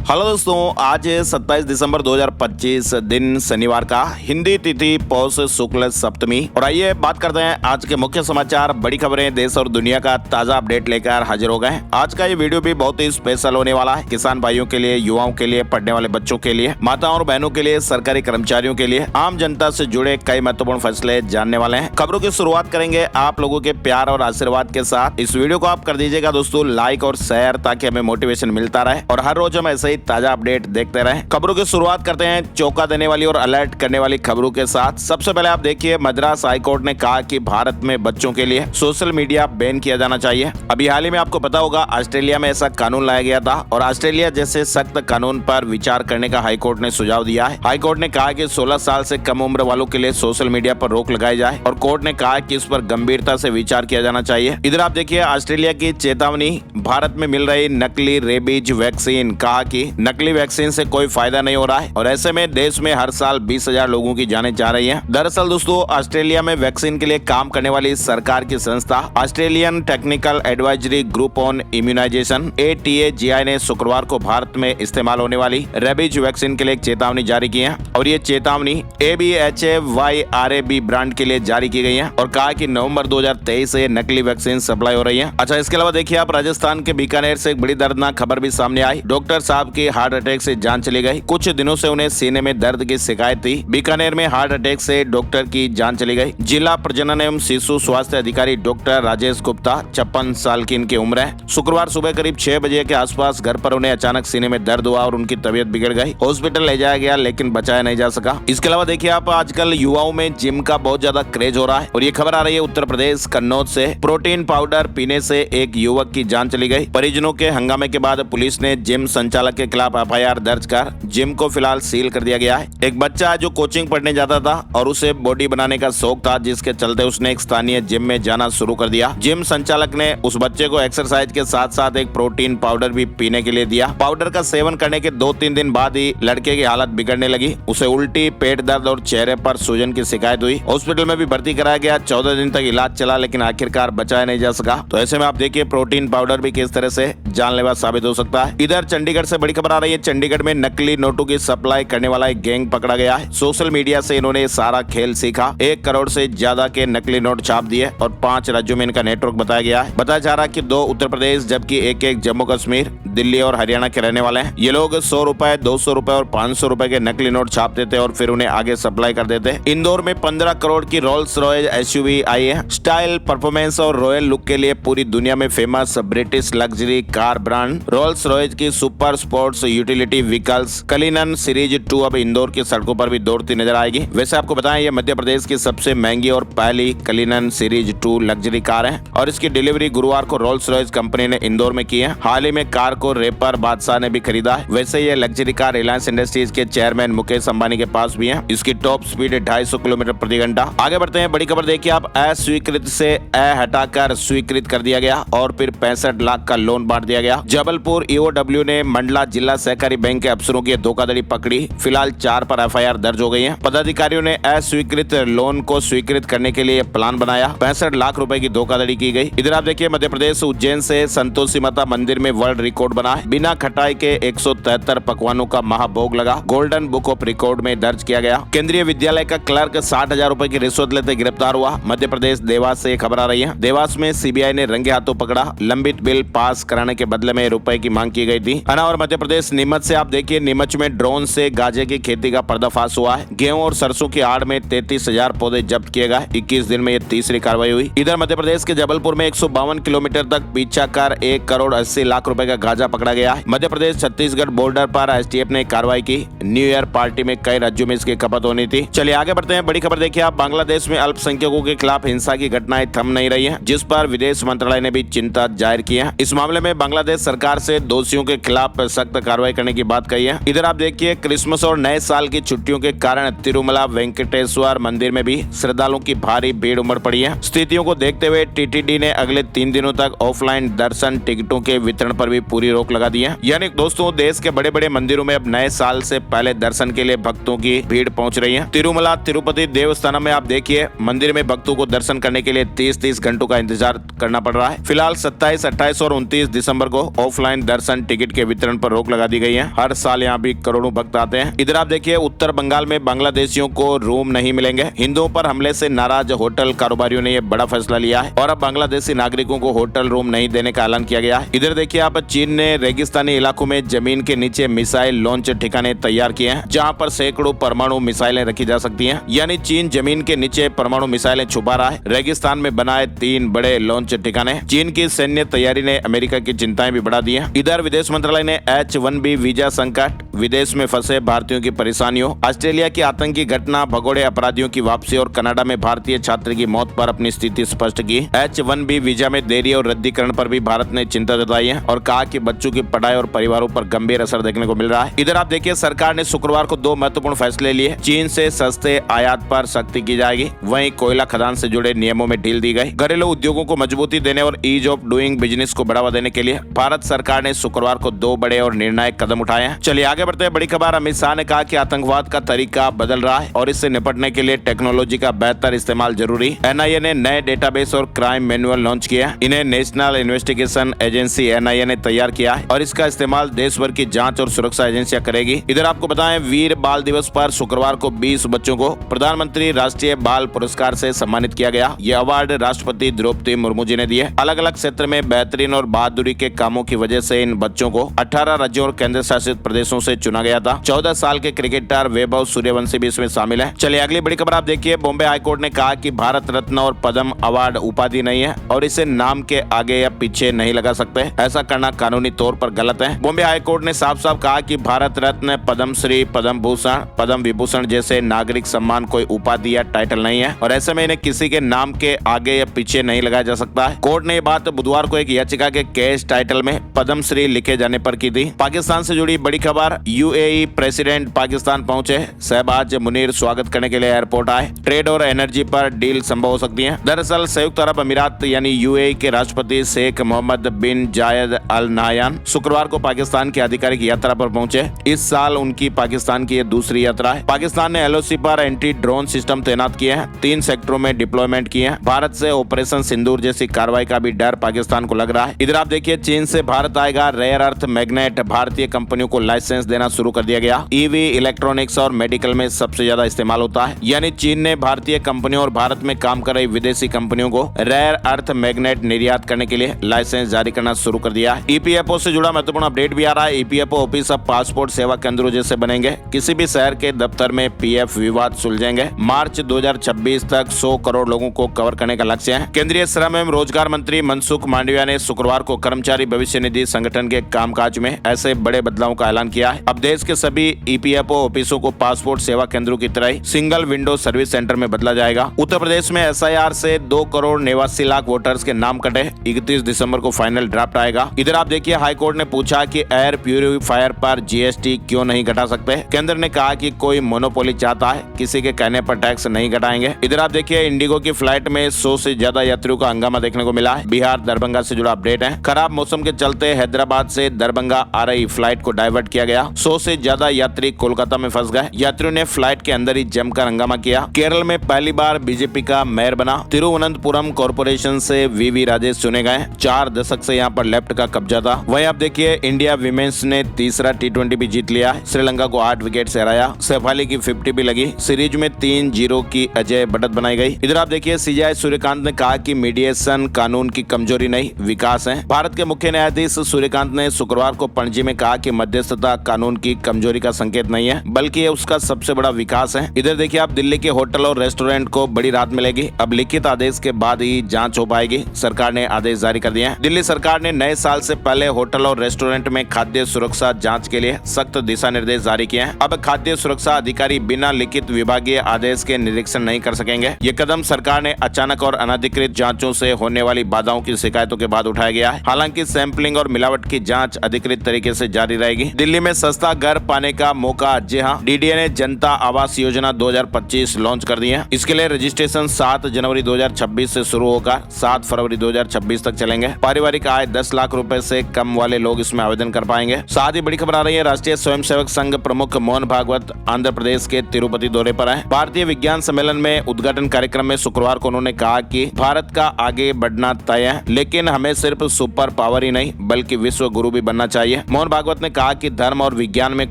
Hello दोस्तों, आज 27 दिसंबर 2025 दिन शनिवार का, हिंदी तिथि पौष शुक्ल सप्तमी। और आइए बात करते हैं आज के मुख्य समाचार, बड़ी खबरें, देश और दुनिया का ताजा अपडेट लेकर हाजिर हो गए हैं। आज का ये वीडियो भी बहुत ही स्पेशल होने वाला है। किसान भाइयों के लिए, युवाओं के लिए, पढ़ने वाले बच्चों के लिए, माताओं और बहनों के लिए, सरकारी कर्मचारियों के लिए, आम जनता से जुड़े कई महत्वपूर्ण फैसले जानने वाले हैं। खबरों की शुरुआत करेंगे आप लोगों के प्यार और आशीर्वाद के साथ। इस वीडियो को आप कर दीजिएगा दोस्तों लाइक और शेयर, ताकि हमें मोटिवेशन मिलता रहे और हर रोज हम ऐसे ही ताजा अपडेट देखते रहें। खबरों की शुरुआत करते हैं चौंका देने वाली और अलर्ट करने वाली खबरों के साथ। सबसे पहले आप देखिए, मद्रास हाईकोर्ट ने कहा कि भारत में बच्चों के लिए सोशल मीडिया बैन किया जाना चाहिए। अभी हाल ही में आपको पता होगा, ऑस्ट्रेलिया में ऐसा कानून लाया गया था और ऑस्ट्रेलिया जैसे सख्त कानून पर विचार करने का हाईकोर्ट ने सुझाव दिया है। हाईकोर्ट ने कहा कि 16 साल से कम उम्र वालों के लिए सोशल मीडिया पर रोक लगाई जाए और कोर्ट ने कहा कि इस पर गंभीरता से विचार किया जाना चाहिए। इधर आप देखिए, ऑस्ट्रेलिया की चेतावनी, भारत में मिल रही नकली रेबीज वैक्सीन। कहा कि नकली वैक्सीन से कोई फायदा नहीं हो रहा है और ऐसे में देश में हर साल 20,000 लोगों की जानें जा रही हैं। दरअसल दोस्तों, ऑस्ट्रेलिया में वैक्सीन के लिए काम करने वाली सरकार की संस्था Australian technical advisory group on immunisation ATAGI ने शुक्रवार को भारत में इस्तेमाल होने वाली रेबीज वैक्सीन के लिए एक चेतावनी जारी की है और ये चेतावनी ABHA-YRAB ब्रांड के लिए जारी की गई है और कहा कि नवंबर 2023 से नकली वैक्सीन सप्लाई हो रही है। अच्छा, इसके अलावा देखिए आप, राजस्थान के बीकानेर से एक बड़ी दर्दनाक खबर भी सामने आई। डॉक्टर साहब की हार्ट अटैक से जान चली गई। कुछ दिनों से उन्हें सीने में दर्द की शिकायत थी। बीकानेर में हार्ट अटैक से डॉक्टर की जान चली गई। जिला प्रजनन एवं शिशु स्वास्थ्य अधिकारी डॉक्टर राजेश गुप्ता, 56 साल की इनकी उम्र है। शुक्रवार सुबह करीब 6 बजे के आसपास घर पर उन्हें अचानक सीने में दर्द हुआ और उनकी तबीयत बिगड़ गई। हॉस्पिटल ले जाया गया लेकिन बचाया नहीं जा सका। इसके अलावा देखिए आप, आजकल युवाओं में जिम का बहुत ज्यादा क्रेज हो रहा है और ये खबर आ रही है उत्तर प्रदेश कन्नौज से। प्रोटीन पाउडर पीने से एक युवक की जान चली गई। परिजनों के हंगामे के बाद पुलिस ने जिम संचालक के खिलाफ FIR दर्ज कर जिम को फिलहाल सील कर दिया गया है। एक बच्चा जो कोचिंग पढ़ने जाता था और उसे बॉडी बनाने का शौक था, जिसके चलते उसने एक स्थानीय जिम में जाना शुरू कर दिया। जिम संचालक ने उस बच्चे को एक्सरसाइज के साथ साथ एक प्रोटीन पाउडर भी पीने के लिए दिया। पाउडर का सेवन करने के 2-3 दिन बाद ही लड़के की हालत बिगड़ने लगी। उसे उल्टी, पेट दर्द और चेहरे पर सूजन की शिकायत हुई। हॉस्पिटल में भी भर्ती कराया गया। 14 दिन तक इलाज चला लेकिन आखिरकार बचाया नहीं जा सका। तो ऐसे में आप देखिए, प्रोटीन पाउडर भी किस तरह से जानलेवा साबित हो सकता है। इधर चंडीगढ़ से बड़ी खबर आ रही है। चंडीगढ़ में नकली नोटों की सप्लाई करने वाला एक गैंग पकड़ा गया है। सोशल मीडिया से इन्होंने सारा खेल सीखा। 1 करोड़ से ज्यादा के नकली नोट छाप दिए और 5 राज्यों में इनका नेटवर्क बताया गया है। बताया जा रहा है कि 2 उत्तर प्रदेश जबकि एक जम्मू कश्मीर, दिल्ली और हरियाणा के रहने वाले हैं। ये लोग 100 रुपए, 200 रुपए और 500 रुपए के नकली नोट छापते थे और फिर उन्हें आगे सप्लाई कर देते। इंदौर में 15 करोड़ की रोल्स रॉयस SUV आई है। स्टाइल, परफॉर्मेंस और रॉयल लुक के लिए पूरी दुनिया में famous British luxury car brand Rolls Royce की super sports utility vehicles Cullinan series 2 अब इंदौर की सड़कों पर भी दौड़ती नजर आएगी। वैसे आपको बताएं, ये मध्य प्रदेश की सबसे महंगी और पहली कलिनन सीरीज 2 लग्जरी कार है और इसकी डिलीवरी गुरुवार को रोल्स रॉयस कंपनी ने इंदौर में की है। हाल ही में कार को रैपर बादशाह ने भी खरीदा है। वैसे ये लग्जरी कार रिलायंस इंडस्ट्रीज के चेयरमैन मुकेश अंबानी के पास भी है। इसकी टॉप स्पीड 250 किलोमीटर प्रति घंटा। आगे बढ़ते हैं, बड़ी खबर देखिए आप, अस्वीकृत से हटाकर स्वीकृत कर दिया गया और फिर 65 लाख का लोन बांट दिया गया। जबलपुर EOW ने मंडला जिला सहकारी बैंक के अफसरों की धोखाधड़ी पकड़ी। फिलहाल 4 पर FIR दर्ज हो गई है। पदाधिकारियों ने अस्वीकृत लोन को स्वीकृत करने के लिए प्लान बनाया। 65 लाख रुपए की धोखाधड़ी की गई। इधर आप देखिए, मध्य प्रदेश उज्जैन से संतोषी माता मंदिर में वर्ल्ड रिकॉर्ड बना है। बिना खटाई के 173 पकवानों का महाभोग लगा। गोल्डन बुक ऑफ रिकॉर्ड में दर्ज किया गया। केंद्रीय विद्यालय का क्लर्क 60,000 रुपए की रिश्वत लेते गिरफ्तार हुआ। मध्य प्रदेश देवास से खबर आ रही है। देवास में CBI ने रंगे हाथों पकड़ा। लंबित बिल पास कराने के बदले में रुपए की मांग की गई थी। और मध्य प्रदेश नीमच से आप देखिए, नीमच में ड्रोन से गांजे की खेती का पर्दाफाश हुआ है। गेहूं और सरसों की आड़ में 33,000 पौधे जब्त किए गए। 21 दिन में ये तीसरी कार्रवाई हुई। इधर मध्य प्रदेश के जबलपुर में 152 किलोमीटर तक पीछा कर 1 करोड़ 80 लाख रुपए का गांजा पकड़ा गया है। मध्य प्रदेश छत्तीसगढ़ बॉर्डर पर STF ने कार्रवाई की। न्यू ईयर पार्टी में कई राज्यों में इसकी खपत होनी थी। चलिए आगे बढ़ते हैं, बड़ी खबर देखिए आप, बांग्लादेश में अल्पसंख्यकों के खिलाफ हिंसा की घटनाएं थम नहीं रही है, जिस पर विदेश मंत्रालय ने भी चिंता जाहिर की है। इस मामले में बांग्लादेश सरकार से दोषियों के खिलाफ सख्त कार्रवाई करने की बात कही है। इधर आप देखिए, क्रिसमस और नए साल की छुट्टियों के कारण तिरुमला वेंकटेश्वर मंदिर में भी श्रद्धालुओं की भारी भीड़ उमड़ पड़ी है। स्थिति रणनीतियों को देखते हुए टीटीडी ने अगले 3 दिनों तक ऑफलाइन दर्शन टिकटों के वितरण पर भी पूरी रोक लगा दी है। यानी दोस्तों, देश के बड़े बड़े मंदिरों में अब नए साल से पहले दर्शन के लिए भक्तों की भीड़ पहुंच रही है। तिरुमला तिरुपति देवस्थानम में आप देखिए, मंदिर में भक्तों को दर्शन करने के लिए 30-30 घंटों का इंतजार करना पड़ रहा है। फिलहाल 27, 28 और 29 दिसंबर को ऑफलाइन दर्शन टिकट के वितरण पर रोक लगा दी गई है। हर साल यहाँ भी करोड़ों भक्त आते हैं। इधर आप देखिए, उत्तर बंगाल में बांग्लादेशियों को रूम नहीं मिलेंगे। हिंदुओं पर हमले से नाराज होटल कारोबारियों ने यह बड़ा फैसला लिया है और अब बांग्लादेशी नागरिकों को होटल रूम नहीं देने का ऐलान किया गया है। इधर देखिए आप, चीन ने रेगिस्तानी इलाकों में जमीन के नीचे मिसाइल लॉन्च ठिकाने तैयार किए हैं, जहां पर सैकड़ों परमाणु मिसाइलें रखी जा सकती हैं। यानी चीन जमीन के नीचे परमाणु मिसाइलें छुपा रहा है। रेगिस्तान में बनाए 3 बड़े लॉन्च ठिकाने। चीन की सैन्य तैयारी ने अमेरिका की चिंताएं भी बढ़ा दी है। इधर विदेश मंत्रालय ने H-1B वीजा संकट, विदेश में फंसे भारतीयों की परेशानियों, ऑस्ट्रेलिया की आतंकी घटना, भगोड़े अपराधियों की वापसी और कनाडा में भारतीय छात्र की मौत पर अपनी स्थिति स्पष्ट की। H-1B वीजा में देरी और रद्दीकरण पर भी भारत ने चिंता जताई है और कहा कि बच्चों की पढ़ाई और परिवारों पर गंभीर असर देखने को मिल रहा है। इधर आप देखिए, सरकार ने शुक्रवार को 2 महत्वपूर्ण फैसले लिए। चीन से सस्ते आयात पर सख्ती की जाएगी, वहीं कोयला खदान से जुड़े नियमों में ढील दी गई। घरेलू उद्योगों को मजबूती देने और ईज ऑफ डूइंग बिजनेस को बढ़ावा देने के लिए भारत सरकार ने शुक्रवार को 2 बड़े और निर्णायक कदम उठाए हैं। चलिए आगे बढ़ते हैं। बड़ी खबर, अमित शाह ने कहा कि आतंकवाद का तरीका बदल रहा है और इससे निपटने के लिए टेक्नोलॉजी का बेहतर इस्तेमाल जरूरी। NIA ने नए डेटाबेस और क्राइम मैनुअल लॉन्च किया। इन्हें नेशनल इन्वेस्टिगेशन एजेंसी NIA ने तैयार किया है और इसका इस्तेमाल देश भर की जांच और सुरक्षा एजेंसियां करेगी। इधर आपको बताएं, वीर बाल दिवस पर शुक्रवार को 20 बच्चों को प्रधानमंत्री राष्ट्रीय बाल पुरस्कार से सम्मानित किया गया। ये अवार्ड राष्ट्रपति द्रौपदी मुर्मू जी ने दिए। अलग अलग क्षेत्र में बेहतरीन और बहादुरी के कामों की वजह से इन बच्चों को 18 राज्यों और केंद्र शासित प्रदेशों से चुना गया था। 14 साल के क्रिकेटर वैभव सूर्यवंशी भी इसमें शामिल है। चलिए अगली बड़ी खबर आप देखिए, बॉम्बे हाईकोर्ट ने कहा कि भारत रत्न और पद्म अवार्ड उपाधि नहीं है और इसे नाम के आगे या पीछे नहीं लगा सकते। ऐसा करना कानूनी तौर पर गलत है। बॉम्बे हाईकोर्ट ने साफ साफ कहा कि भारत रत्न, पद्म श्री, पद्म भूषण, पद्म विभूषण जैसे नागरिक सम्मान कोई उपाधि या टाइटल नहीं है और ऐसे में इन्हें किसी के नाम के आगे या पीछे नहीं लगाया जा सकता है। कोर्ट ने ये बात बुधवार को एक याचिका के केस टाइटल में पद्म श्री लिखे जाने पर की थी। पाकिस्तान से जुड़ी बड़ी खबर, UAE प्रेसिडेंट पाकिस्तान पहुंचे। शहबाज मुनीर स्वागत करने के लिए एयरपोर्ट आए। ट्रेड और एनर्जी पर डील संभव हो सकती है। दरअसल संयुक्त अरब अमीरात यानी UAE के राष्ट्रपति शेख मोहम्मद बिन जायद अल नाहयान शुक्रवार को पाकिस्तान की आधिकारिक यात्रा पर पहुंचे। इस साल उनकी पाकिस्तान की यह दूसरी यात्रा है। पाकिस्तान ने LOC पर एंटी ड्रोन सिस्टम तैनात किए हैं, 3 सेक्टरों में डिप्लॉयमेंट किए हैं। भारत से ऑपरेशन सिंदूर जैसी कार्रवाई का भी डर पाकिस्तान को लग रहा है। इधर आप देखिए, चीन से भारत आएगा रेयर अर्थ मैग्नेट, भारतीय कंपनियों को लाइसेंस देना शुरू कर दिया गया। EV, इलेक्ट्रॉनिक्स और मेडिकल में सबसे ज्यादा इस्तेमाल होता है। यानी चीन ने भारतीय कंपनियों और भारत में काम कर रही विदेशी कंपनियों को रेयर अर्थ मैग्नेट निर्यात करने के लिए लाइसेंस जारी करना शुरू कर दिया है। EPFO से जुड़ा महत्वपूर्ण अपडेट भी आ रहा है। EPFO ऑफिस अब पासपोर्ट सेवा केंद्रों जैसे बनेंगे। किसी भी शहर के दफ्तर में PF विवाद सुलझेंगे। मार्च 2026 तक 100 करोड़ लोगों को कवर करने का लक्ष्य है। केंद्रीय श्रम एवं रोजगार मंत्री मनसुख मांडविया ने शुक्रवार को कर्मचारी भविष्य निधि संगठन के कामकाज में ऐसे बड़े बदलावों का ऐलान किया है। अब देश के सभी EPFO ऑफिसों को पासपोर्ट सेवा केंद्रों की तरह सिंगल विंडो सर्विस सेंटर में बदला जाएगा। उत्तर प्रदेश में SIR से 2 करोड़ 89 लाख वोटर्स के नाम कटे। 31 दिसंबर को फाइनल ड्राफ्ट आएगा। इधर आप देखिए, हाईकोर्ट ने पूछा कि एयर प्यूरिफायर पर GST क्यों नहीं घटा सकते। केंद्र ने कहा कि कोई मोनोपोली चाहता है, किसी के कहने पर टैक्स नहीं घटाएंगे। इधर आप देखिए, इंडिगो की फ्लाइट में 100 से ज्यादा यात्रियों का हंगामा देखने को मिला है। बिहार दरभंगा से जुड़ा अपडेट है। खराब मौसम के चलते हैदराबाद से दरभंगा आ रही फ्लाइट को डाइवर्ट किया गया। 100 से ज्यादा यात्री कोलकाता में फंस गए। यात्रियों ने फ्लाइट के अंदर ही जमकर हंगामा किया। केरल में पहली बार बीजेपी का मेयर बना। तिरुवनंतपुरम कॉर्पोरेशन से VV राजेश चुने गए। 4 दशक से यहाँ पर लेफ्ट का कब्जा था। वहीं आप देखिए, इंडिया विमेंस ने तीसरा T20 भी जीत लिया। श्रीलंका को 8 विकेट से हराया। शेफाली की 50 भी लगी। सीरीज में 3-0 की अजय बढ़त बनाई गई। इधर आप देखिए, CJI सूर्यकांत ने कहा कि मीडिएशन कानून की कमजोरी नहीं, विकास है। भारत के मुख्य न्यायाधीश सूर्यकांत ने शुक्रवार को पणजी में कहा कि मध्यस्थता कानून की कमजोरी का संकेत नहीं है, बल्कि ये उसका सबसे बड़ा विकास है। इधर देखिए आप, दिल्ली के होटल और रेस्टोरेंट को बड़ी राहत मिलेगी। अब लिखित आदेश के बाद ही जांच हो पाएगी। सरकार ने आदेश जारी कर दिए हैं। दिल्ली सरकार ने नए साल से पहले होटल और रेस्टोरेंट में खाद्य सुरक्षा जांच के लिए सख्त दिशा निर्देश जारी किए हैं। अब खाद्य सुरक्षा अधिकारी बिना लिखित विभागीय आदेश के निरीक्षण नहीं कर सकेंगे। ये कदम सरकार ने अचानक और अनधिकृत जांचों से होने वाली बाधाओं की शिकायतों के बाद उठाया गया है। हालांकि सैंपलिंग और मिलावट की जांच अधिकृत तरीके से जारी रहेगी। दिल्ली में सस्ता घर पाने का मौका, जी हां, DDA ने जनता आवास योजना 2025 लॉन्च कर दी है। इसके लिए रजिस्ट्रेशन 7 जनवरी 2026 से शुरू होकर 7 फरवरी 2026 तक चलेंगे। पारिवारिक आय 10 लाख रुपए से कम वाले लोग इसमें आवेदन कर पाएंगे। साथ ही बड़ी खबर आ रही है, राष्ट्रीय स्वयंसेवक संघ प्रमुख मोहन भागवत आंध्र प्रदेश के तिरुपति दौरे पर है। भारतीय विज्ञान सम्मेलन में उद्घाटन कार्यक्रम में शुक्रवार को उन्होंने कहा कि भारत का आगे बढ़ना तय है, लेकिन हमें सिर्फ सुपर पावर ही नहीं बल्कि विश्व गुरु भी बनना चाहिए। मोहन भागवत ने कहा कि धर्म और विज्ञान में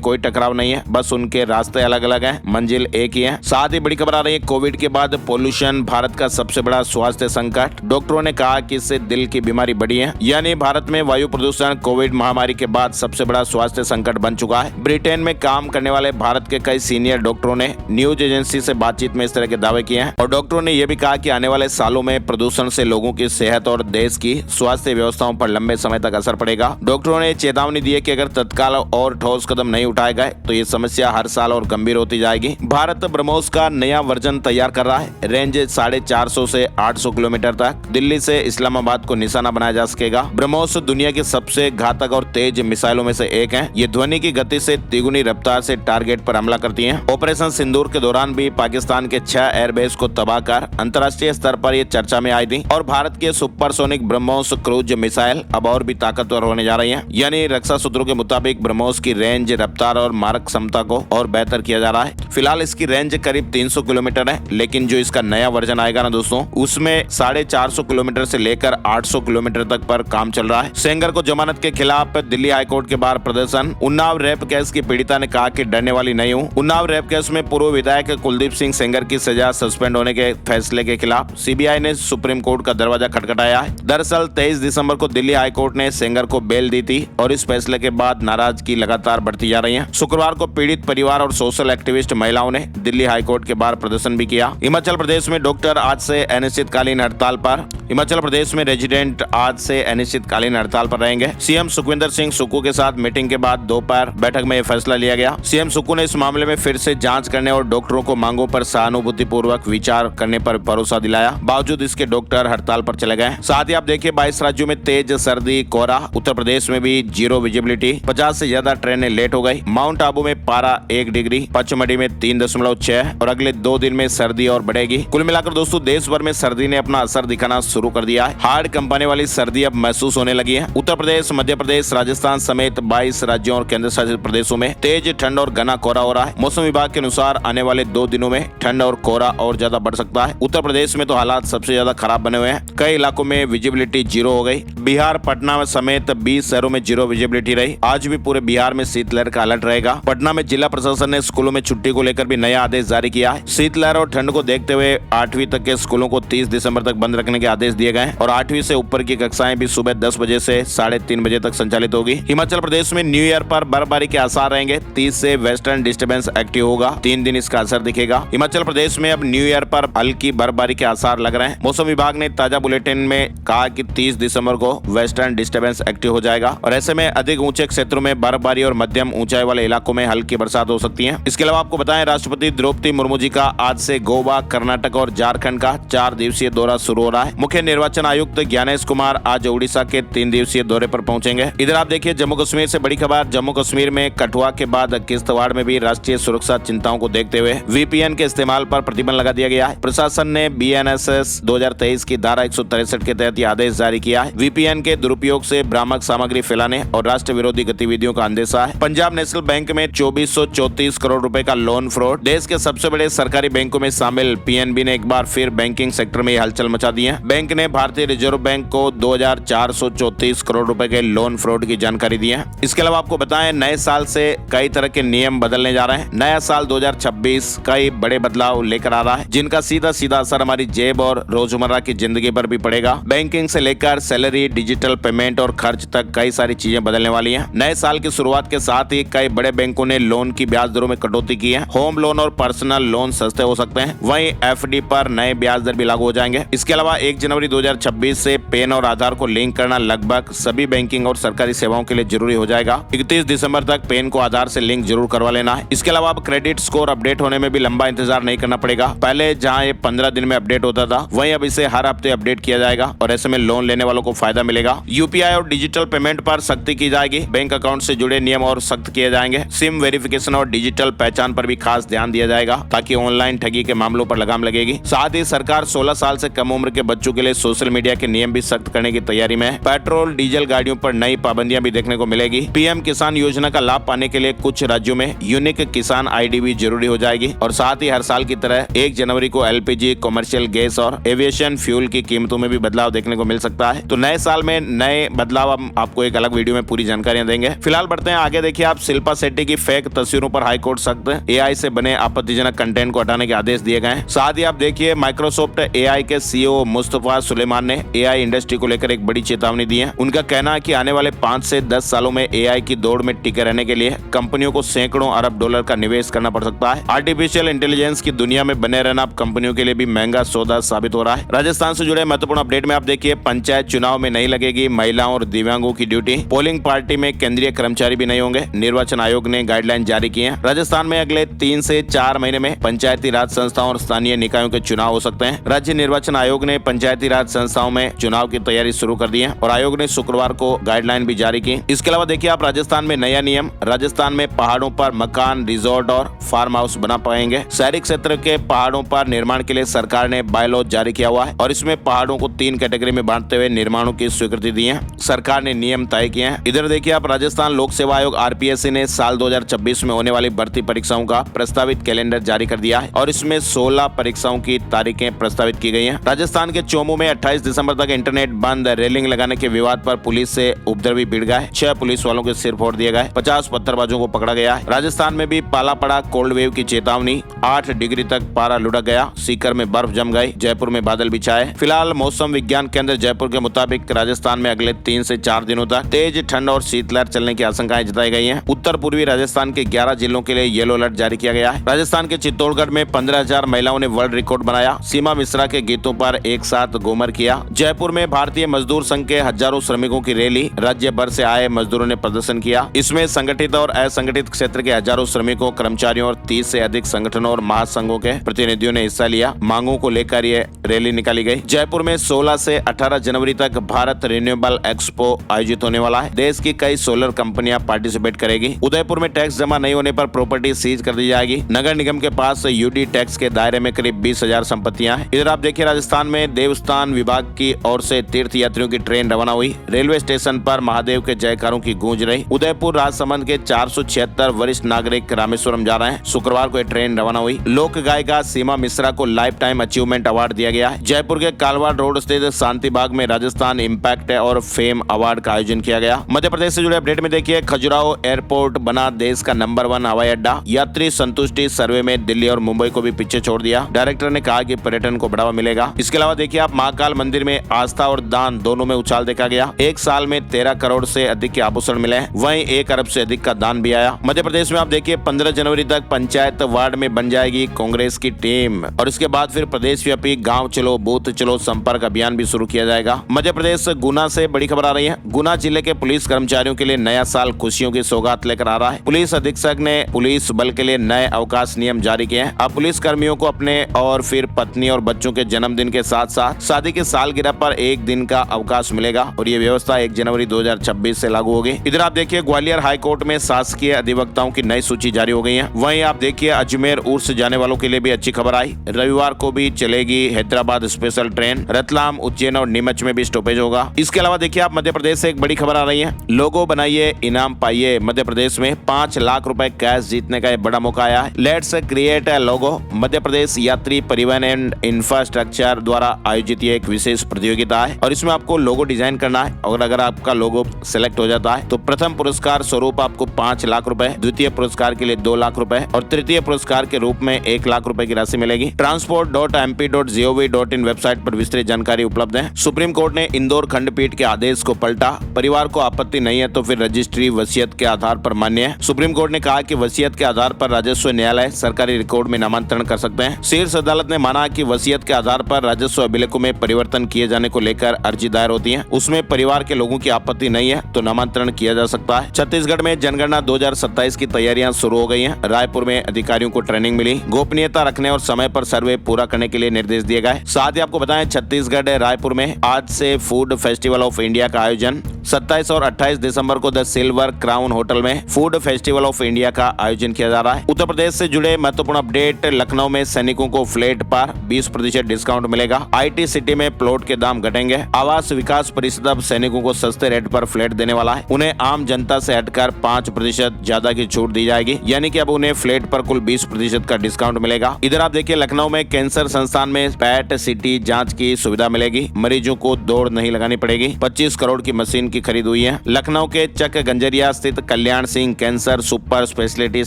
कोई टकराव नहीं है, बस उनके रास्ते अलग अलग हैं, मंजिल एक ही है। साथ ही बड़ी खबर आ रही है, कोविड के बाद पोल्यूशन भारत का सबसे बड़ा स्वास्थ्य संकट। डॉक्टरों ने कहा कि इससे दिल की बीमारी बढ़ी है, यानी भारत में वायु प्रदूषण कोविड महामारी के बाद सबसे बड़ा स्वास्थ्य संकट बन चुका है। ब्रिटेन में काम करने वाले भारत के कई सीनियर डॉक्टरों ने न्यूज एजेंसी से बातचीत में इस तरह के दावे किए हैं और डॉक्टरों ने यह भी कहा कि आने वाले सालों में प्रदूषण से लोगों की सेहत और देश की स्वास्थ्य व्यवस्थाओं पर लंबे समय तक असर पड़ेगा। डॉक्टरों ने चेतावनी दी है कि अगर तत्काल और ठोस कदम नहीं उठाए गए तो ये समस्या हर साल और गंभीर होती जाएगी। भारत ब्रह्मोस का नया वर्जन तैयार कर रहा है। रेंज 450 से 800 किलोमीटर तक दिल्ली से इस्लामाबाद को निशाना बनाया जा सकेगा। ब्रह्मोस दुनिया की सबसे घातक और तेज मिसाइलों में से एक है। ये ध्वनि की गति से तिगुनी रफ्तार से टारगेट पर हमला करती हैं। ऑपरेशन सिंदूर के दौरान भी पाकिस्तान के 6 एयरबेस को तबाह कर अंतर्राष्ट्रीय स्तर पर ये चर्चा में आई थी और भारत के सुपरसोनिक ब्रह्मोस क्रूज मिसाइल अब और भी ताकतवर होने जा रही हैं। यानी रक्षा सूत्रों के मुताबिक ब्रह्मोस की रेंज, रफ्तार और मारक क्षमता को और बेहतर किया जा रहा है। फिलहाल इसकी रेंज करीब 300 किलोमीटर है, लेकिन जो इसका नया वर्जन आएगा ना दोस्तों, उसमें 450 किलोमीटर से लेकर 800 किलोमीटर तक पर काम चल रहा है। सेंगर को जमानत के खिलाफ दिल्ली हाईकोर्ट के बाहर प्रदर्शन। उन्नाव रेप केस की पीड़िता ने कहा कि डरने वाली नहीं हूँ। उन्नाव रेप केस में पूर्व विधायक कुलदीप सिंह सेंगर की सजा सस्पेंड होने के फैसले के खिलाफ सीबीआई ने सुप्रीम कोर्ट का दरवाजा खटखटाया है। दरअसल 23 दिसंबर को दिल्ली हाईकोर्ट ने सेंगर को बेल दी थी और इस फैसले के बाद नाराजगी लगातार बढ़ती जा रही है। शुक्रवार को पीड़ित परिवार और सोशल एक्टिविस्ट महिलाओं ने दिल्ली हाईकोर्ट के बाहर प्रदर्शन भी किया। हिमाचल प्रदेश में डॉक्टर आज से अनिश्चितकालीन हड़ताल पर। हिमाचल प्रदेश में रेजिडेंट आज से अनिश्चितकालीन हड़ताल पर रहेंगे। सीएम सुखविंदर सिंह सुक्खू के साथ मीटिंग के बाद दोपहर बैठक में यह फैसला लिया गया। सीएम सुक्खू ने इस मामले में फिर से जांच करने और डॉक्टरों को मांगों पर सहानुभूतिपूर्वक विचार करने पर भरोसा दिलाया। बावजूद इसके डॉक्टर हड़ताल पर चले गए। साथ ही आप देखिए 22 राज्यों में तेज सर्दी, कोहरा। उत्तर प्रदेश में भी जीरो विजिबिलिटी। 50 से ज्यादा ट्रेनें लेट हो गई। माउंट आबू में पारा 1 डिग्री, पचमढ़ी में 3.6 और अगले 2 दिन में सर्दी और बढ़ेगी। कुल मिलाकर दोस्तों देश भर में सर्दी ने अपना असर दिखाना शुरू कर दिया है। हाड़ कंपाने वाली सर्दी अब महसूस होने लगी है। उत्तर प्रदेश, मध्य प्रदेश, राजस्थान समेत 22 राज्यों और केंद्र शासित प्रदेशों में तेज ठंड और घना कोहरा हो रहा है। मौसम विभाग के अनुसार आने वाले 2 दिनों में ठंड और कोहरा और ज्यादा बढ़ सकता है। उत्तर प्रदेश में तो हालात सबसे ज्यादा खराब बने हुए हैं। कई इलाकों में विजिबिलिटी जीरो हो गई। बिहार, पटना समेत 20 शहरों में जीरो विजिबिलिटी रही। आज भी पूरे बिहार में शीतलहर का अलर्ट रहेगा। पटना में जिला प्रशासन ने स्कूलों में छुट्टी को लेकर भी नया आदेश जारी किया है। शीतलहर और ठंड को देखते हुए 8वीं तक के स्कूलों को 30 दिसंबर तक बंद रखने के आदेश दिए गए और 8वीं से ऊपर की कक्षाएं भी सुबह 10 बजे से 3:30 बजे तक संचालित होगी। हिमाचल प्रदेश में न्यू ईयर पर बर्फबारी के आसार रहेंगे। 30 से वेस्टर्न डिस्टर्बेंस एक्टिव होगा। 3 दिन इसका असर दिखेगा। हिमाचल प्रदेश में अब न्यू ईयर पर हल्की बर्फबारी के आसार लग रहे हैं। मौसम विभाग ने ताजा बुलेटिन में कहा कि 30 दिसंबर को वेस्टर्न डिस्टर्बेंस एक्टिव हो जाएगा और ऐसे में अधिक ऊंचे क्षेत्रों में बर्फबारी और मध्यम ऊंचाई वाले इलाकों में हल्की बरसात हो सकती है। इसके अलावा आपको बताएं, राष्ट्रपति द्रौपदी मुर्मू जी का आज से गोवा, कर्नाटक और झारखंड का 4 दिवसीय दौरा शुरू हो रहा है। मुख्य निर्वाचन आयुक्त ज्ञानेश कुमार आज उड़ीसा के 3 दिवसीय दौरे पर पहुंचेंगे। इधर आप देखिए जम्मू कश्मीर से बड़ी खबर। जम्मू कश्मीर में कठुआ के बाद किश्तवाड़ में भी राष्ट्रीय सुरक्षा चिंताओं को देखते हुए वीपीएन के इस्तेमाल पर प्रतिबंध लगा दिया गया है। प्रशासन ने बीएनएसएस 2023 की धारा 163 के तहत यह आदेश जारी किया है। वीपीएन के दुरुपयोग से भ्रामक सामग्री फैलाने और राष्ट्र विरोधी गतिविधियों का अंदेशा है। पंजाब नेशनल बैंक में 2434 करोड़ रुपए का लोन फ्रॉड। देश के सबसे बड़े सरकारी बैंकों में शामिल पीएनबी ने एक बार फिर बैंकिंग सेक्टर में हलचल मचा दी है। बैंक ने भारतीय रिजर्व बैंक को 2434 करोड़ रुपए के लोन फ्रॉड की जानकारी दी है। इसके अलावा आपको बताएं, नए साल से कई तरह के नियम बदलने जा रहे हैं। नया साल 2026 कई बड़े बदलाव लेकर आ रहा है, जिनका सीधा सीधा असर हमारी जेब और रोजमर्रा की जिंदगी पर भी पड़ेगा। बैंकिंग से लेकर सैलरी, डिजिटल पेमेंट और खर्च तक कई सारी चीजें बदलने वाली हैं। नए साल की शुरुआत के साथ ही कई बड़े बैंकों ने लोन की ब्याज दरों में कटौती की है। होम लोन और पर्सनल लोन सस्ते हो सकते हैं। वहीं एफडी पर नए ब्याज दर भी लागू हो जाएंगे। इसके अलावा 1 जनवरी 2026 से पैन और आधार को लिंक करना लगभग सभी बैंकिंग और सरकारी सेवाओं के लिए जरूरी हो जाएगा। 31 दिसंबर तक पैन को आधार से लिंक जरूर करवा लेना है। इसके अलावा अब क्रेडिट स्कोर अपडेट होने में भी लंबा इंतजार नहीं करना पड़ेगा। पहले जहां ये 15 दिन में अपडेट होता था, वहीं अब इसे हर हफ्ते अपडेट किया जाएगा और ऐसे में लोन लेने वालों को फायदा मिलेगा। यूपीआई और डिजिटल पेमेंट पर सख्ती की जाएगी। बैंक अकाउंट से जुड़े नियम और सख्त किए जाएंगे। सिम वेरिफिकेशन और डिजिटल पहचान पर भी खास ध्यान दिया जाएगा ताकि ऑनलाइन ठगी के मामलों पर लगाम लगेगी। साथ ही सरकार सरकार 16 साल से कम उम्र के बच्चों के लिए सोशल मीडिया के नियम भी सख्त करने की तैयारी में है। पेट्रोल डीजल गाड़ियों पर नई पाबंदियां भी देखने को मिलेगी। पीएम किसान योजना का लाभ पाने के लिए कुछ राज्यों में यूनिक किसान आईडी भी जरूरी हो जाएगी और साथ ही हर साल की तरह 1 जनवरी को एलपीजी, कमर्शियल गैस और एविएशन फ्यूल की कीमतों में भी बदलाव देखने को मिल सकता है। तो नए साल में नए बदलाव हम आपको एक अलग वीडियो में पूरी जानकारियां देंगे। फिलहाल बढ़ते हैं आगे। देखिए आप शिल्पा शेट्टी की फेक तस्वीरों पर हाईकोर्ट सख्त एआई से बने आपत्तिजनक कंटेंट को हटाने के आदेश दिए गए हैं। साथ ही आप देखिए माइक्रोसॉफ्ट एआई के सीईओ मुस्तफा सुलेमान ने एआई इंडस्ट्री को लेकर एक बड़ी चेतावनी दी है। उनका कहना है कि आने वाले 5 से 10 सालों में एआई की दौड़ में टिके रहने के लिए कंपनियों को सैकड़ों अरब डॉलर का निवेश करना पड़ सकता है। आर्टिफिशियल इंटेलिजेंस की दुनिया में बने रहना अब कंपनियों के लिए भी महंगा सौदा साबित हो रहा है। राजस्थान से जुड़े महत्वपूर्ण अपडेट में आप देखिए पंचायत चुनाव में नहीं लगेगी महिलाओं और दिव्यांगों की ड्यूटी। पोलिंग पार्टी में केंद्रीय कर्मचारी भी नहीं होंगे। निर्वाचन आयोग ने गाइडलाइन जारी की है। राजस्थान में अगले 3 से 4 महीने में पंचायती राज संस्थाओं और स्थानीय निकायों के चुनाव हो सकते हैं। राज्य निर्वाचन आयोग ने पंचायती राज संस्थाओं में चुनाव की तैयारी शुरू कर दी है और आयोग ने शुक्रवार को गाइडलाइन भी जारी की। इसके अलावा देखिए आप राजस्थान में नया नियम। राजस्थान में पहाड़ों पर मकान, रिजॉर्ट और फार्म हाउस बना पाएंगे। शहरी क्षेत्र के पहाड़ों पर निर्माण के लिए सरकार ने बायलॉ जारी किया हुआ है और इसमें पहाड़ों को 3 कैटेगरी में बांटते हुए निर्माणों की स्वीकृति दी है। सरकार ने नियम तय किए हैं। इधर देखिए आप राजस्थान लोक सेवा आयोग आरपीएससी ने साल 2026 में होने वाली भर्ती परीक्षाओं का प्रस्तावित कैलेंडर जारी कर दिया है और इसमें 16 परीक्षाओं की तारीखें प्रस्तावित की गई हैं। राजस्थान के चोमू में 28 दिसंबर तक इंटरनेट बंद, रेलिंग लगाने के विवाद पर पुलिस से उपद्रवी भिड़ गए। 6 पुलिस वालों के सिर फोड़ दिए गए। 50 पत्थरबाजों को पकड़ा गया है। राजस्थान में भी पाला पड़ा, कोल्ड वेव की चेतावनी। 8 डिग्री तक पारा लुढ़क गया। सीकर में बर्फ जम गई। जयपुर में बादल भी छाए। फिलहाल मौसम विज्ञान केंद्र जयपुर के मुताबिक राजस्थान में अगले 3 से 4 दिनों तक तेज ठंड और शीतलहर चलने की आशंकाएं जताई गई हैं। उत्तर पूर्वी राजस्थान के 11 जिलों के लिए येलो अलर्ट जारी किया गया है। राजस्थान के चित्तौड़गढ़ में 15,000 महिलाओं ने वर्ल्ड रिकॉर्ड बनाया। सीमा मिश्रा के गीतों पर एक साथ घूमर किया। जयपुर में भारतीय मजदूर संघ के हजारों श्रमिकों की रैली। राज्य भर से आए मजदूरों ने प्रदर्शन किया। इसमें संगठित और असंगठित क्षेत्र के हजारों श्रमिकों, कर्मचारियों और 30 से अधिक संगठनों और महासंघों के प्रतिनिधियों ने हिस्सा लिया। मांगों को लेकर ये रैली निकाली गई। जयपुर में 16 से 18 जनवरी तक भारत रिन्यूएबल एक्सपो आयोजित होने वाला है। देश की कई सोलर कंपनियां पार्टिसिपेट करेगी। उदयपुर में टैक्स जमा नहीं होने पर प्रॉपर्टी सीज कर दी जाएगी। नगर निगम के पास यूडी टैक्स के दायरे में करीब 20,000 संपत्तियां हैं। इधर आप देखिए राजस्थान में देवस्थान विभाग की ओर से तीर्थ यात्रियों की ट्रेन रवाना हुई। रेलवे स्टेशन पर महादेव के जयकारों की गूंज रही। उदयपुर राजसमंद के 476 वरिष्ठ नागरिक रामेश्वरम जा रहे हैं। शुक्रवार को ट्रेन रवाना हुई। लोक गायिका सीमा मिश्रा को लाइफ टाइम अचीवमेंट अवार्ड दिया गया है। जयपुर के कालवाड़ रोड स्थित शांति बाग में राजस्थान इम्पैक्ट और फेम अवार्ड का आयोजन किया गया। मध्य प्रदेश से जुड़े अपडेट में देखिए खजुराहो एयरपोर्ट बना देश का नंबर 1 हवाई अड्डा। यात्री संतुष्टि सर्वे में दिल्ली और मुंबई को भी पीछे छोड़ दिया। डायरेक्टर ने कहा कि पर्यटन को बढ़ावा मिलेगा। इसके अलावा देखिए आप महाकाल मंदिर में आस्था और दान दोनों में उछाल देखा गया। एक साल में 13 करोड़ से अधिक के आभूषण मिले। वहीं 1 अरब से अधिक का दान भी आया। मध्य प्रदेश में आप देखिए 15 जनवरी तक पंचायत वार्ड में बन जाएगी कांग्रेस की टीम और इसके बाद फिर प्रदेश व्यापी गाँव चलो बूथ चलो संपर्क अभियान भी शुरू किया जाएगा। मध्य प्रदेश गुना से बड़ी खबर आ रही है। गुना जिले के पुलिस कर्मचारियों के लिए नया साल खुशियों की सौगात लेकर आ रहा है। पुलिस अधीक्षक ने पुलिस बल के लिए नए अवकाश नियम जारी किए हैं। अब पुलिस कर्मियों को अपने और फिर पत्नी और बच्चों के जन्मदिन के साथ साथ शादी की सालगिरह पर 1 दिन का अवकाश मिलेगा और ये व्यवस्था 1 जनवरी 2026 से लागू होगी। इधर आप देखिए ग्वालियर हाई कोर्ट में शासकीय अधिवक्ताओं की नई सूची जारी हो गई है। वहीं आप देखिए अजमेर उर्स जाने वालों के लिए भी अच्छी खबर आई। रविवार को भी चलेगी हैदराबाद स्पेशल ट्रेन। रतलाम, उज्जैन और नीमच में भी स्टॉपेज होगा। इसके अलावा देखिए आप मध्य प्रदेश से एक बड़ी खबर आ रही है। लोगो बनाइए, इनाम पाइए। मध्य प्रदेश में 5 लाख रुपए कैश जीतने का एक बड़ा मौका आया है। लेट्स क्रिएट अ लोगो। मध्य प्रदेश यात्री परिवहन एंड इंफ्रास्ट्रक्चर द्वारा आयोजित ये एक विशेष प्रतियोगिता है और इसमें आपको लोगो डिजाइन करना है और अगर आपका लोगो सिलेक्ट हो जाता है तो प्रथम पुरस्कार स्वरूप आपको 5 लाख रुपए, द्वितीय पुरस्कार के लिए 2 लाख रुपए और तृतीय पुरस्कार के रूप में 1 लाख रुपए की राशि मिलेगी। transport.mp.gov.in वेबसाइट पर विस्तृत जानकारी उपलब्ध है। सुप्रीम कोर्ट ने इंदौर खंडपीठ के आदेश को पलटा। परिवार को आपत्ति नहीं है तो फिर रजिस्ट्री वसीयत के आधार पर मान्य है। सुप्रीम कोर्ट ने कहा कि वसीयत के आधार पर राजस्व न्यायालय सरकारी रिकॉर्ड में नामांतरण कर सकते हैं। शीर्ष अदालत ने माना कि वसीयत के आधार पर राजस्व अभिलेखों में परिवर्तन किए जाने को लेकर अर्जी दायर होती है, उसमें परिवार के लोगों की आपत्ति नहीं है तो नामांतरण किया जा सकता है। छत्तीसगढ़ में जनगणना 2027 की तैयारियां शुरू हो गई हैं। रायपुर में अधिकारियों को ट्रेनिंग मिली। गोपनीयता रखने और समय पर सर्वे पूरा करने के लिए निर्देश दिए गए। साथ ही आपको बताएं छत्तीसगढ़ रायपुर में आज से फूड फेस्टिवल ऑफ इंडिया का आयोजन। 27 और 28 दिसंबर को द सिल्वर क्राउन होटल में फूड फेस्टिवल ऑफ इंडिया का आयोजन किया जा रहा है। उत्तर प्रदेश से जुड़े महत्वपूर्ण अपडेट। लखनऊ में सैनिकों को फ्लैट पर 20 20% डिस्काउंट मिलेगा। IT सिटी में प्लॉट के दाम घटेंगे। आवास विकास परिषद अब सैनिकों को सस्ते रेट पर फ्लैट देने वाला है। उन्हें आम जनता से हटकर 5% ज्यादा की छूट दी जाएगी, यानी कि अब उन्हें फ्लैट पर कुल 20% का डिस्काउंट मिलेगा। इधर आप देखिए लखनऊ में कैंसर संस्थान में पैट सिटी जांच की सुविधा मिलेगी। मरीजों को दौड़ नहीं लगानी पड़ेगी। 25 करोड़ की मशीन की खरीद हुई है। लखनऊ के चक गंजरिया स्थित Kalyan Singh cancer super speciality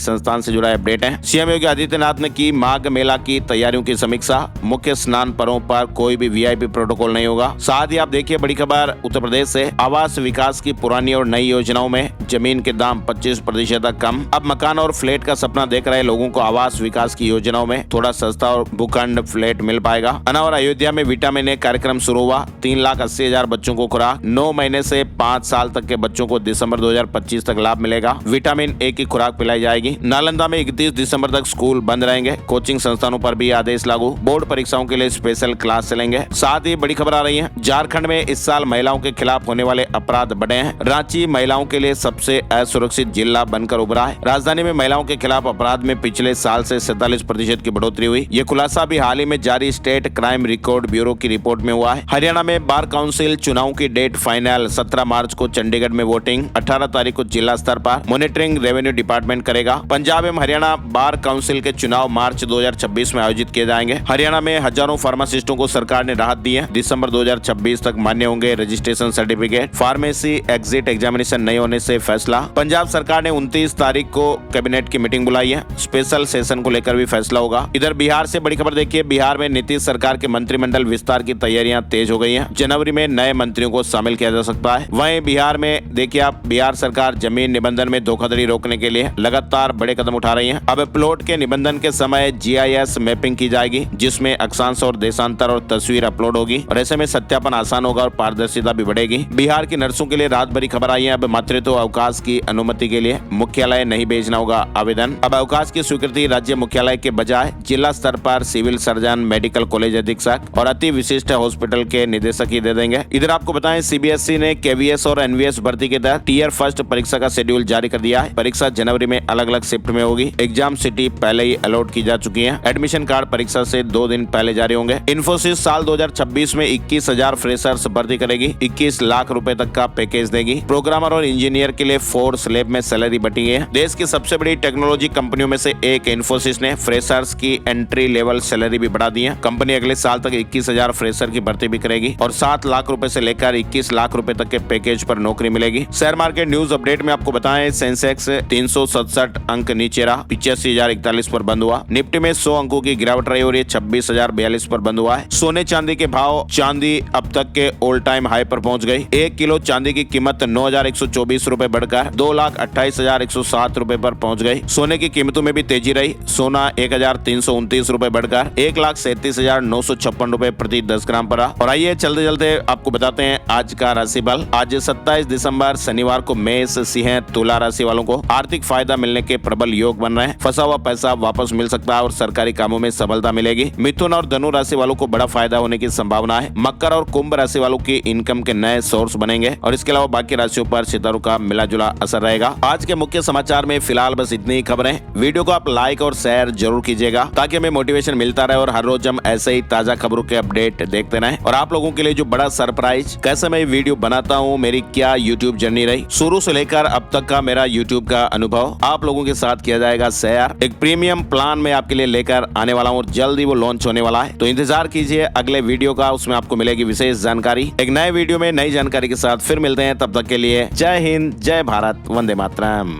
संस्थान से जुड़ा अपडेट है। सीएम योगी आदित्यनाथ ने की माघ मेला की तैयारियों की समीक्षा। मुख्य स्नान पर्वों पर कोई भी VIP प्रोटोकॉल नहीं होगा। साथ ही आप देखिए बड़ी खबर उत्तर प्रदेश से, आवास विकास की पुरानी और नई योजनाओं में जमीन के दाम 25% तक कम। अब मकान और फ्लैट का सपना देख रहे लोगों को आवास विकास की योजनाओं में थोड़ा सस्ता और भूखंड फ्लैट मिल पाएगा। अनावर अयोध्या में विटामिन ए कार्यक्रम शुरू हुआ। 3,80,000 बच्चों को खुराक। 9 महीने से 5 साल तक के बच्चों को दिसंबर 2025 तक लाभ मिलेगा। विटामिन ए की खुराक पिलाई जाएगी। नालंदा में 31 दिसंबर तक स्कूल बंद रहेंगे। कोचिंग संस्थानों पर भी आदेश लागू। बोर्ड परीक्षाओं के लिए स्पेशल क्लास चलेंगे। साथ ही बड़ी खबर आ रही है, झारखंड में इस साल महिलाओं के खिलाफ होने वाले अपराध बढ़े हैं। रांची महिलाओं के लिए सबसे असुरक्षित जिला बनकर उभरा है। राजधानी में महिलाओं के खिलाफ अपराध में पिछले साल से 47% की बढ़ोतरी हुई। ये खुलासा भी हाल ही में जारी स्टेट क्राइम रिकॉर्ड ब्यूरो की रिपोर्ट में हुआ है। हरियाणा में बार काउंसिल चुनाव की डेट फाइनल। 17 मार्च को चंडीगढ़ में वोटिंग। 18 तारीख को जिला स्तर पर मॉनिटरिंग रेवेन्यू डिपार्टमेंट करेगा। पंजाब एवं हरियाणा बार काउंसिल के चुनाव मार्च 2026 में आयोजित किए जाएंगे। हरियाणा में हजारों फार्मासिस्टों को सरकार ने राहत दी है। दिसंबर 2026 तक मान्य होंगे registration certificate. Pharmacy exit examination नहीं होने से फैसला। पंजाब सरकार ने 29 तारीख को कैबिनेट की मीटिंग बुलाई है। स्पेशल सेशन को लेकर भी फैसला होगा। इधर बिहार से बड़ी खबर देखिए, बिहार में नीतीश सरकार के मंत्रिमंडल विस्तार की तैयारियां तेज हो गई हैं। जनवरी में नए मंत्रियों को शामिल किया जा सकता है। वहीं बिहार में देखिए आप, बिहार सरकार जमीन निबंधन में धोखाधड़ी रोकने के लिए लगातार बड़े कदम उठा रही है। अब प्लॉट के निबंधन के समय GIS मैपिंग की जाएगी, जिसमें अक्षांश और देशांतर और तस्वीर अपलोड होगी और ऐसे में सत्यापन आसान होगा और पारदर्शिता भी बढ़ेगी। बिहार की नर्सों के लिए रात भरी खबर आई है। अब मातृत्व अवकाश की अनुमति के लिए मुख्यालय नहीं भेजना होगा आवेदन। अब अवकाश की स्वीकृति राज्य मुख्यालय के बजाय जिला स्तर पर सिविल सर्जन, मेडिकल कॉलेज अधीक्षक और अति विशिष्ट हॉस्पिटल के निदेशक ही दे देंगे। इधर आपको बताएं, CBSE ने KVS और NVS भर्ती के तहत टियर फर्स्ट परीक्षा का शेड्यूल जारी कर दिया है। परीक्षा जनवरी में अलग अलग शिफ्ट में होगी। एग्जाम सिटी पहले ही अलॉट की जा चुकी है। एडमिशन कार्ड परीक्षा से 2 दिन पहले जारी होंगे। इन्फोसिस साल 2026 में 21,000 फ्रेशर्स भर्ती करेगी। 21 लाख रुपए तक का पैकेज देगी। प्रोग्रामर और इंजीनियर के लिए 4 स्लैब में सैलरी बटी है। देश की सबसे बड़ी टेक्नोलॉजी कंपनियों में से एक इन्फोसिस ने फ्रेशर्स की एंट्री लेवल सैलरी भी बढ़ा दी है। कंपनी अगले साल तक 21,000 फ्रेशर की भर्ती भी करेगी और 7 लाख रुपए से लेकर 21 लाख रुपए तक के पैकेज पर नौकरी मिलेगी। शेयर मार्केट न्यूज अपडेट में आपको बताएं, सेंसेक्स 367 अंक नीचे रहा, 85,041 पर बंद हुआ। निफ्टी में 100 अंकों की गिरावट रही और ये 26,042 पर बंद हुआ है। सोने चांदी के भाव, चांदी अब तक के ऑल टाइम हाई पर पहुंच गई। 1 किलो चांदी की कीमत 9,124 रुपए बढ़कर 2,28,107 रुपए पर पहुंच गई। सोने की कीमतों में भी तेजी रही। सोना 1,329 रुपए बढ़कर 1,37,956 रुपए प्रति 10 ग्राम पर रहा। और आइए चलते चलते आपको बताते हैं आज का राशिफल। आज 27 दिसंबर शनिवार को मेष, सिंह, तुला राशि वालों को आर्थिक फायदा मिलने के प्रबल योग बन रहे हैं। फंसा हुआ पैसा वापस मिल सकता है और सरकारी कामों में सफलता मिलेगी। मिथुन और धनु राशि वालों को बड़ा फायदा होने की संभावना है। मकर और कुंभ राशि वालों की इनकम के नए सोर्स बनेंगे और इसके अलावा बाकी राशियों पर सितारों का मिला जुला असर रहेगा। आज के मुख्य समाचार में फिलहाल बस इतनी ही खबरें। वीडियो को आप लाइक और शेयर जरूर कीजिएगा ताकि हमें मोटिवेशन मिलता रहे और हर रोज हम ऐसे ही ताजा खबरों के अपडेट देखते रहें। और आप लोगों के लिए जो बड़ा सरप्राइज, कैसे मैं वीडियो बनाता हूँ, मेरी क्या यूट्यूब जर्नी रही, शुरू से लेकर अब तक का मेरा यूट्यूब का अनुभव आप लोगों के साथ किया जाएगा शेयर। एक प्रीमियम प्लान में आपके लिए लेकर आने वाला हूँ और जल्द ही वो लॉन्च होने वाला है, तो इंतजार कीजिए अगले वीडियो का। उसमें आपको मिलेगी विशेष जानकारी। एक नए वीडियो में नई जानकारी के साथ फिर मिलते हैं। तब तक के लिए जय हिंद, जय भारत, वंदे मातरम।